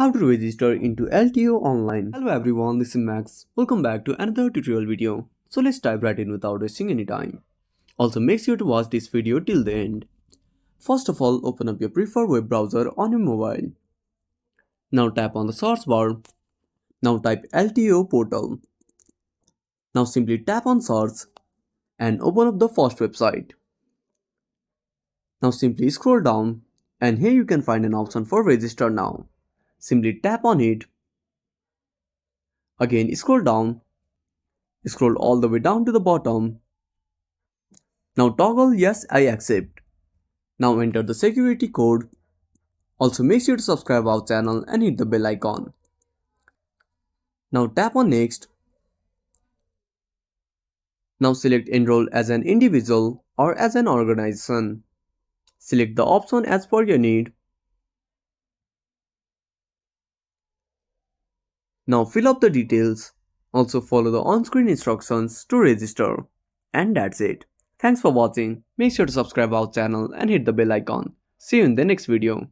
How to register into LTO Online. Hello everyone, this is Max. Welcome back to another tutorial video. So let's dive right in without wasting any time. Also make sure to watch this video till the end. First of all, open up your preferred web browser on your mobile. Now tap on the search bar. Now type LTO portal. Now simply tap on search and open up the first website. Now simply scroll down and here you can find an option for register now. Simply tap on it. Again scroll down. Scroll all the way down to the bottom. Now toggle yes I accept. Now enter the security code. Also make sure to subscribe our channel and hit the bell icon. Now tap on next. Now select enroll as an individual or as an organization. Select the option as per your need. Now fill up the details. Also follow the on-screen instructions to register. And that's it. Thanks for watching. Make sure to subscribe our channel and hit the bell icon. See you in the next video.